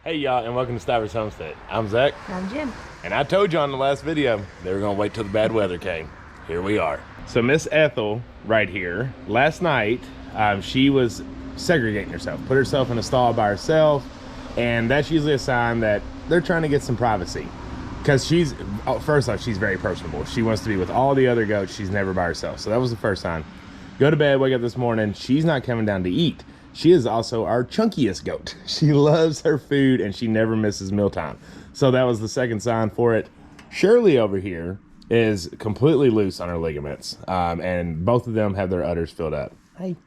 Hey y'all, and welcome to Stivers Homestead. I'm Zach. I'm Jen. And I told you on the last video they were gonna wait till the bad weather came. Here we are. So Miss Ethel right here, last night, she was segregating herself, put herself in a stall by herself, and that's usually a sign that they're trying to get some privacy. Because she's, first off, she's very personable. She wants to be with all the other goats. She's never by herself. So that was the first sign. Go to bed, wake up this morning, she's not coming down to eat. She is also our chunkiest goat. She loves her food and she never misses mealtime. So that was the second sign for it. Shirley over here is completely loose on her ligaments. And both of them have their udders filled up. Hey.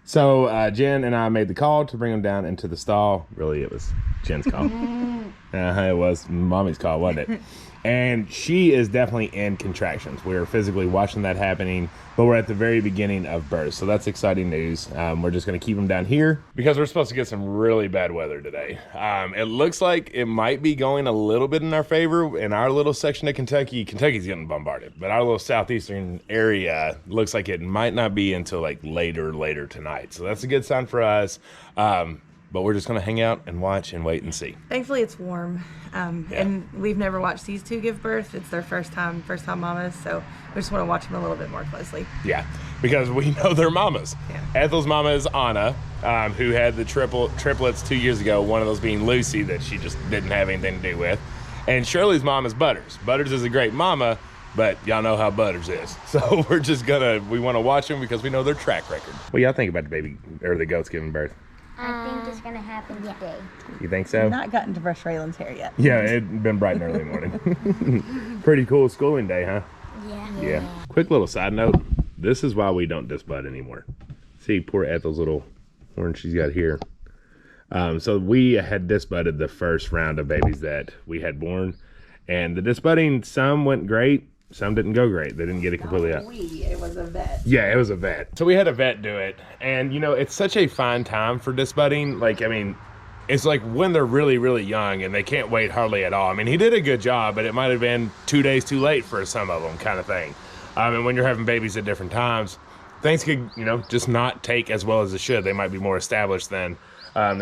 So Jen and I made the call to bring them down into the stall. Really, it was Jen's call. It was Mommy's call, wasn't it? And she is definitely in contractions. We're physically watching that happening, but we're at the very beginning of birth. So that's exciting news. We're just going to keep them down here because we're supposed to get some really bad weather today. It looks like it might be going a little bit in our favor in our little section of Kentucky. Kentucky's getting bombarded, but our little southeastern area looks like it might not be until like later tonight. So that's a good sign for us. But we're just going to hang out and watch and wait and see. Thankfully, it's warm. And we've never watched these two give birth. It's their first time mamas. So we just want to watch them a little bit more closely. Yeah, because we know they're mamas. Yeah. Ethel's mama is Anna, who had the triplets 2 years ago, one of those being Lucy that she just didn't have anything to do with. And Shirley's mom is Butters. Butters is a great mama, but y'all know how Butters is. So we want to watch them because we know their track record. What y'all think about the baby, or the goats giving birth? I think it's gonna happen today. You think so? Not gotten to brush Raylan's hair yet. Yeah, it'd been bright and early morning. Pretty cool schooling day, huh? Yeah. Quick little side note. This is why we don't disbud anymore. See, poor Ethel's little horn she's got here. So we had disbudded the first round of babies that we had born. And the disbudding, some went great. Some didn't go great. They didn't get it completely out. It was a vet. Yeah, it was a vet. So we had a vet do it. And, you know, it's such a fine time for disbudding. Like, I mean, it's like when they're really, really young and they can't wait hardly at all. I mean, he did a good job, but it might have been 2 days too late for some of them kind of thing. And when you're having babies at different times, things could, you know, just not take as well as it should. They might be more established than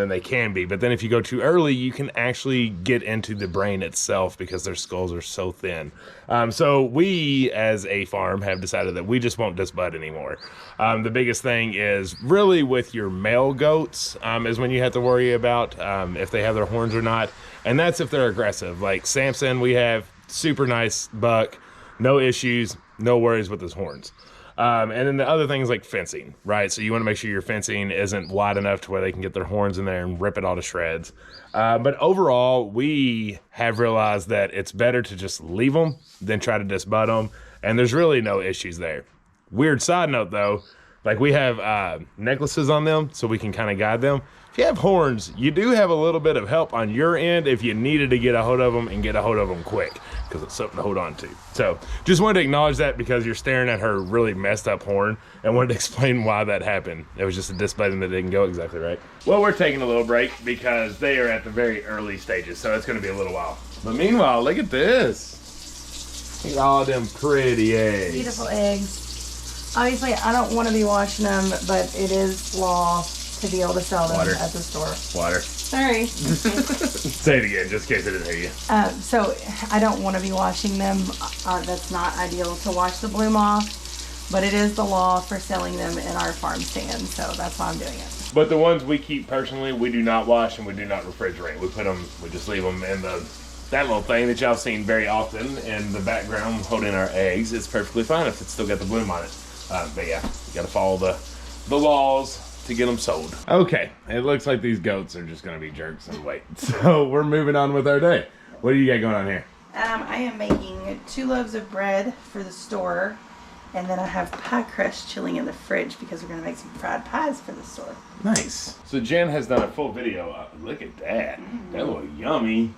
they can be. But then if you go too early, you can actually get into the brain itself because their skulls are so thin. So we, as a farm, have decided that we just won't disbud anymore. The biggest thing is really with your male goats is when you have to worry about if they have their horns or not. And that's if they're aggressive. Like Samson, we have super nice buck, no issues, no worries with his horns. And then the other thing is like fencing, right? So you want to make sure your fencing isn't wide enough to where they can get their horns in there and rip it all to shreds. But overall, we have realized that it's better to just leave them than try to disbud them. And there's really no issues there. Weird side note though, like we have necklaces on them so we can kind of guide them. If you have horns, you do have a little bit of help on your end if you needed to get a hold of them and get a hold of them quick, because it's something to hold on to. So just wanted to acknowledge that because you're staring at her really messed up horn and wanted to explain why that happened. It was just a disbudding that didn't go exactly right. Well, we're taking a little break because they are at the very early stages, so it's going to be a little while. But meanwhile, look at this. Look at all them pretty eggs. Beautiful eggs. Obviously, I don't want to be washing them, but it is law to be able to sell them at the store. Water. Sorry. Say it again, just in case I didn't hear you. So I don't want to be washing them. That's not ideal to wash the bloom off, but it is the law for selling them in our farm stand, so that's why I'm doing it. But the ones we keep personally, we do not wash and we do not refrigerate. We just leave them in that little thing that y'all have seen very often in the background holding our eggs. It's perfectly fine if it's still got the bloom on it. But yeah, you gotta follow the laws to get them sold. Okay, it looks like these goats are just gonna be jerks and wait. So we're moving on with our day. What do you got going on here? I am making 2 loaves of bread for the store, and then I have pie crust chilling in the fridge because we're gonna make some fried pies for the store. Nice. So Jen has done a full video. Look at that. That looks yummy.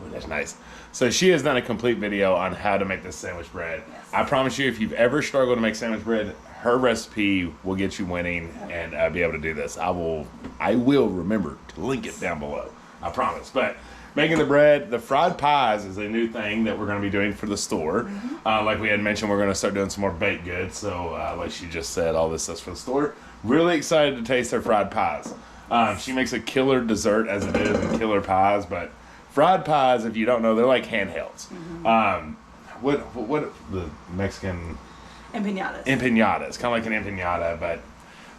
Oh, that's nice. So she has done a complete video on how to make this sandwich bread. Yes. I promise you, if you've ever struggled to make sandwich bread, her recipe will get you winning and be able to do this. I will remember to link it down below. I promise. But making the bread, the fried pies is a new thing that we're going to be doing for the store. Like we had mentioned, we're going to start doing some more baked goods. So like she just said, all this stuff's for the store. Really excited to taste her fried pies. She makes a killer dessert as it is and killer pies, but fried pies, if you don't know, they're like handhelds. What the Mexican... Empanadas. Empanadas, kind of like an empanada, but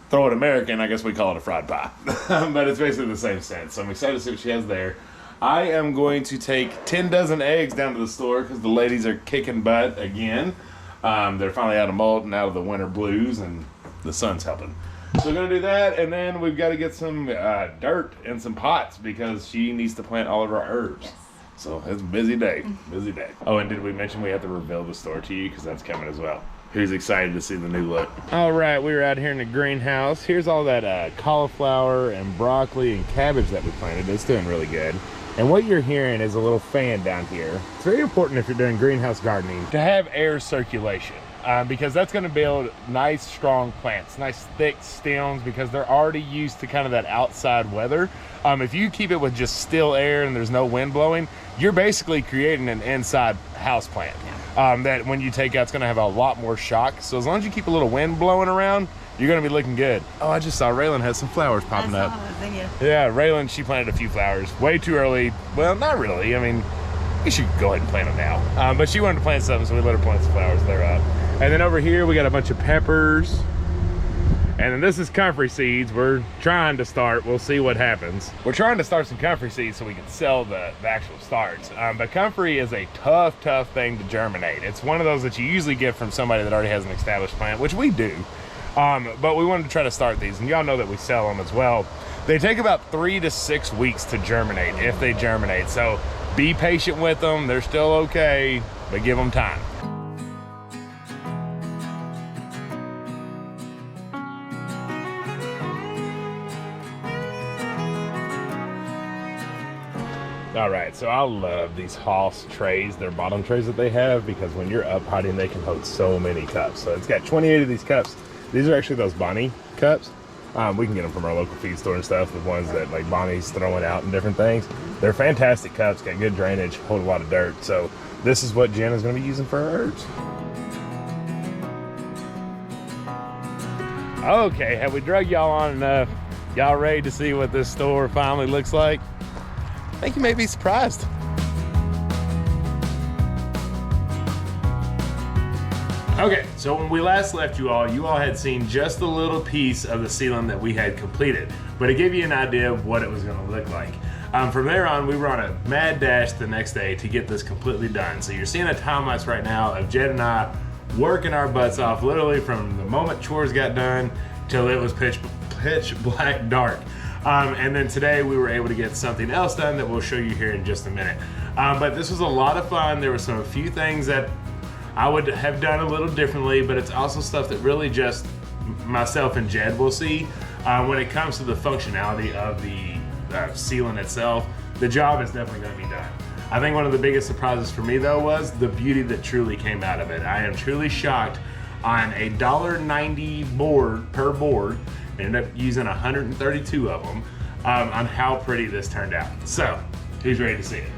throw it American, I guess we call it a fried pie. But it's basically the same sense. So I'm excited to see what she has there. I am going to take 10 dozen eggs down to the store because the ladies are kicking butt again. They're finally out of molt and out of the winter blues, and the sun's helping. So we're going to do that, and then we've got to get some dirt and some pots because she needs to plant all of our herbs. Yes. So it's a busy day, busy day. Oh, and did we mention we have to reveal the store to you because that's coming as well? Who's excited to see the new look? All right, we were out here in the greenhouse. Here's all that cauliflower and broccoli and cabbage that we planted. It's doing really good. And what you're hearing is a little fan down here. It's very important if you're doing greenhouse gardening to have air circulation because that's going to build nice, strong plants, nice, thick stems because they're already used to kind of that outside weather. If you keep it with just still air and there's no wind blowing, you're basically creating an inside house plant. That when you take out, it's going to have a lot more shock. So as long as you keep a little wind blowing around, you're going to be looking good. Oh, I just saw Raylan has some flowers popping up. Yeah, Raylan, she planted a few flowers. Way too early. Well, not really. I mean, you should go ahead and plant them now. But she wanted to plant something, so we let her plant some flowers. They're up. And then over here, we got a bunch of peppers. And then this is comfrey seeds. We're trying to start. We'll see what happens. We're trying to start some comfrey seeds so we can sell the actual starts. But comfrey is a tough thing to germinate. It's one of those that you usually get from somebody that already has an established plant, which we do. But we wanted to try to start these, and y'all know that we sell them as well. They take about 3 to 6 weeks to germinate, if they germinate. So be patient with them. They're still okay, but give them time. All right, so I love these Hoss trays, their bottom trays that they have, because when you're up potting, they can hold so many cups. So it's got 28 of these cups. These are actually those Bonnie cups. We can get them from our local feed store and stuff, the ones that like Bonnie's throwing out and different things. They're fantastic cups, got good drainage, hold a lot of dirt. So this is what Jen is gonna be using for her herbs. Okay, have we drug y'all on enough? Y'all ready to see what this store finally looks like? I think you may be surprised. Okay, so when we last left you all had seen just a little piece of the ceiling that we had completed, but it gave you an idea of what it was gonna look like. From there on, we were on a mad dash the next day to get this completely done. So you're seeing a time lapse right now of Jed and I working our butts off, literally from the moment chores got done till it was pitch black dark. And then today we were able to get something else done that we'll show you here in just a minute. But this was a lot of fun. There were a few things that I would have done a little differently, but it's also stuff that really just myself and Jed will see. When it comes to the functionality of the ceiling itself, the job is definitely going to be done. I think one of the biggest surprises for me though was the beauty that truly came out of it. I am truly shocked on a $1.90 board per board. Ended up using 132 of them on how pretty this turned out. So, who's ready to see it?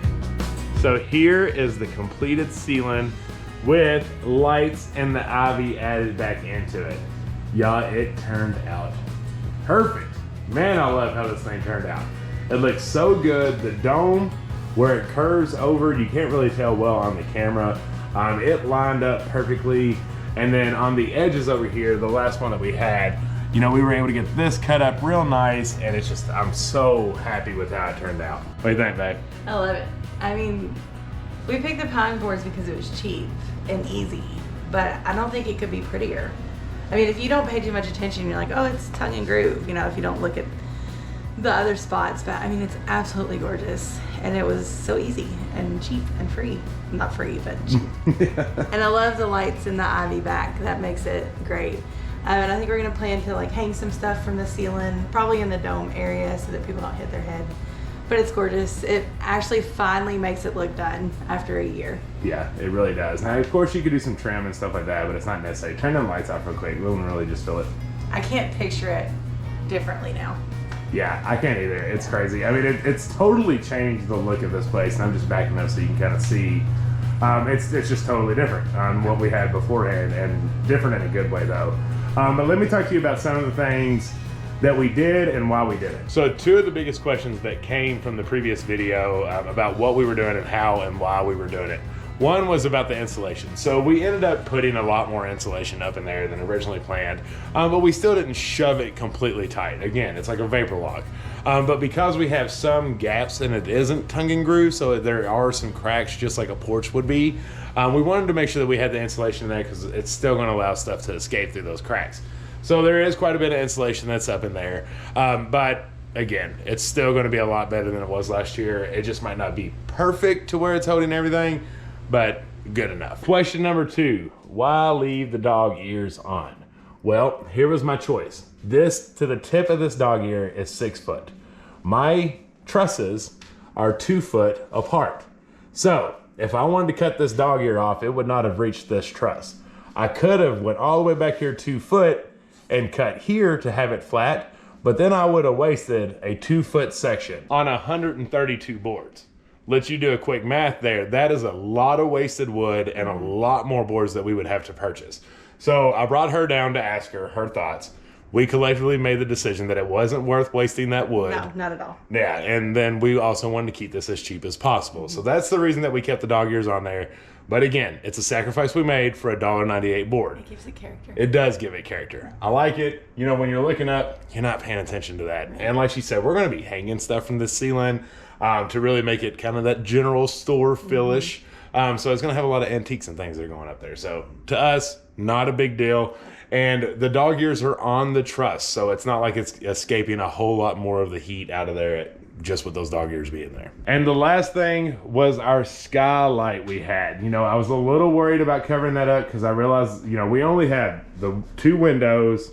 So here is the completed ceiling with lights and the ivy added back into it. Y'all, it turned out perfect. Man, I love how this thing turned out. It looks so good. The dome, where it curves over, you can't really tell well on the camera. It lined up perfectly. And then on the edges over here, the last one that we had, you know, we were able to get this cut up real nice, and it's just, I'm so happy with how it turned out. What do you think, babe? I love it. I mean, we picked the pine boards because it was cheap and easy, but I don't think it could be prettier. I mean, if you don't pay too much attention, you're like, oh, it's tongue and groove, you know, if you don't look at the other spots, but I mean, it's absolutely gorgeous, and it was so easy and cheap and free. Not free, but cheap. And I love the lights and the ivy back. That makes it great. And I think we're gonna plan to like hang some stuff from the ceiling, probably in the dome area so that people don't hit their head. But it's gorgeous. It actually finally makes it look done after a year. Yeah, it really does. Now, of course, you could do some trim and stuff like that, but it's not necessary. Turn them lights off real quick. We'll really just fill it. I can't picture it differently now. Yeah, I can't either. It's crazy. I mean, it's totally changed the look of this place, and I'm just backing up so you can kind of see. It's just totally different on what we had beforehand, and different in a good way, though. But let me talk to you about some of the things that we did and why we did it. So 2 of the biggest questions that came from the previous video about what we were doing and how and why we were doing it. One was about the insulation. So we ended up putting a lot more insulation up in there than originally planned, but we still didn't shove it completely tight. Again, it's like a vapor lock. But because we have some gaps and it isn't tongue and groove, so there are some cracks just like a porch would be, we wanted to make sure that we had the insulation in there because it's still gonna allow stuff to escape through those cracks. So there is quite a bit of insulation that's up in there. But again, it's still gonna be a lot better than it was last year. It just might not be perfect to where it's holding everything, but good enough. Question number 2, why leave the dog ears on? Well, here was my choice. This, to the tip of this dog ear, is 6 foot. My trusses are 2 foot apart. So if I wanted to cut this dog ear off, it would not have reached this truss. I could have went all the way back here 2 foot and cut here to have it flat, but then I would have wasted a 2 foot section on 132 boards. Let you do a quick math there. That is a lot of wasted wood and a lot more boards that we would have to purchase. So I brought her down to ask her thoughts. We collectively made the decision that it wasn't worth wasting that wood. No, not at all. Yeah, and then we also wanted to keep this as cheap as possible. So that's the reason that we kept the dog ears on there. But again, it's a sacrifice we made for a $1.98 board. It gives it character. It does give it character. I like it. You know, when you're looking up, you're not paying attention to that. And like she said, we're going to be hanging stuff from the ceiling to really make it kind of that general store feel-ish. So it's going to have a lot of antiques and things that are going up there. So to us, not a big deal. And the dog ears are on the truss, so it's not like it's escaping a whole lot more of the heat out of there just with those dog ears being there. And the last thing was our skylight we had. You know, I was a little worried about covering that up because I realized, you know, we only had the 2 windows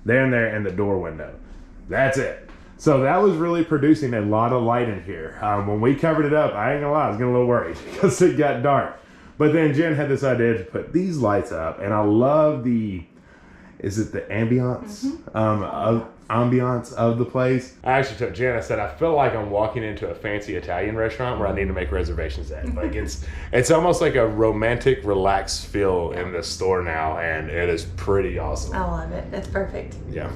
there and there and the door window. That's it. So that was really producing a lot of light in here. When we covered it up, I ain't gonna lie, I was getting a little worried because it got dark. But then Jen had this idea to put these lights up, and I love the, is it the ambiance? Ambiance of the place. I actually told Jen, I said, I feel like I'm walking into a fancy Italian restaurant where I need to make reservations at. Like it's almost like a romantic, relaxed feel in this store now, and it is pretty awesome. I love it. It's perfect. Yeah,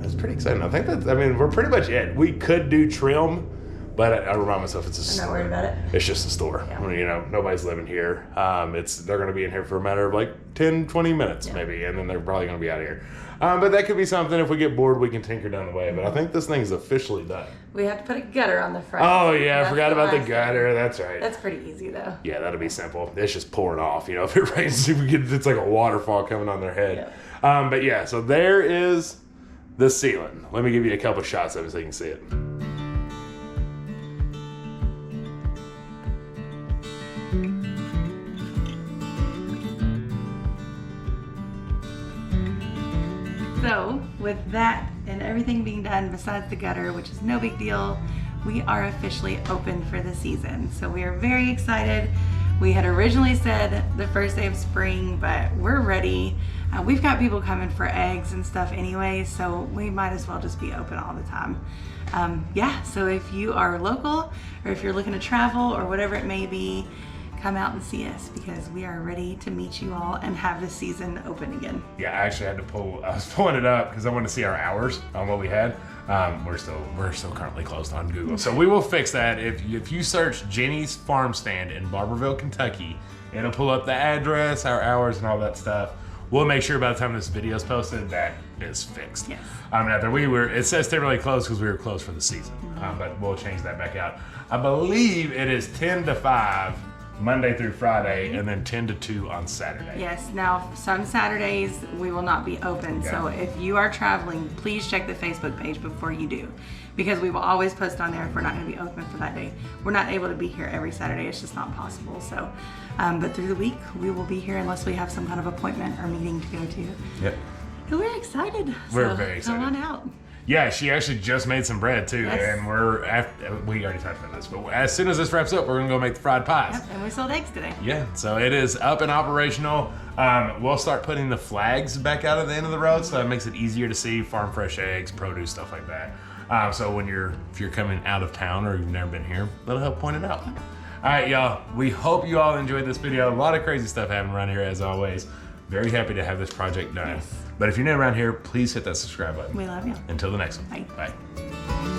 that's pretty exciting. I think that, I mean, we're pretty much it. We could do trim, but I remind myself it's a store. I'm not worried about it. It's just a store. Yeah. I mean, you know, nobody's living here. They're going to be in here for a matter of like 10, 20 minutes maybe, and then they're probably going to be out of here. But that could be something. If we get bored, we can tinker down the way. But I think this thing's officially done. We have to put a gutter on the front. Oh, yeah. I forgot about the last gutter. That's right. That's pretty easy, though. Yeah, that'll be simple. It's just pouring off. You know, if it rains, it's like a waterfall coming on their head. Yeah. But yeah, so there is the ceiling. Let me give you a couple shots of it so you can see it. So, with that and everything being done besides the gutter, which is no big deal, we are officially open for the season. So we are very excited. We had originally said the first day of spring, but we're ready. We've got people coming for eggs and stuff anyway, so we might as well just be open all the time. Yeah, so if you are local or if you're looking to travel or whatever it may be, come out and see us because we are ready to meet you all and have the season open again. Yeah, I actually had to I was pulling it up because I wanted to see our hours on what we had. We're still currently closed on Google. So we will fix that. If you search Jenny's Farm Stand in Barbourville, Kentucky, it'll pull up the address, our hours, and all that stuff. We'll make sure by the time this video is posted that is fixed. Yes. It says temporarily closed because we were closed for the season, but we'll change that back out. I believe it is 10 to 5 Monday through Friday, and then 10 to 2 on Saturday. Yes, now some Saturdays we will not be open. Okay. So if you are traveling, please check the Facebook page before you do, because we will always post on there if we're not going to be open for that day. We're not able to be here every Saturday, it's just not possible. So, but through the week we will be here unless we have some kind of appointment or meeting to go to. Yep. And we're excited. We're very excited. Come on out. Yeah, she actually just made some bread too, Yes. and we already talked about this, but as soon as this wraps up, we're gonna go make the fried pies. Yep, and we sold eggs today. Yeah, so it is up and operational. We'll start putting the flags back out at the end of the road, so that makes it easier to see farm fresh eggs, produce, stuff like that. So if you're coming out of town or you've never been here, that'll help point it out. All right, y'all. We hope you all enjoyed this video. A lot of crazy stuff happening around here as always. Very happy to have this project done. Yes. But if you're new around here, please hit that subscribe button. We love you. Until the next one. Bye. Bye.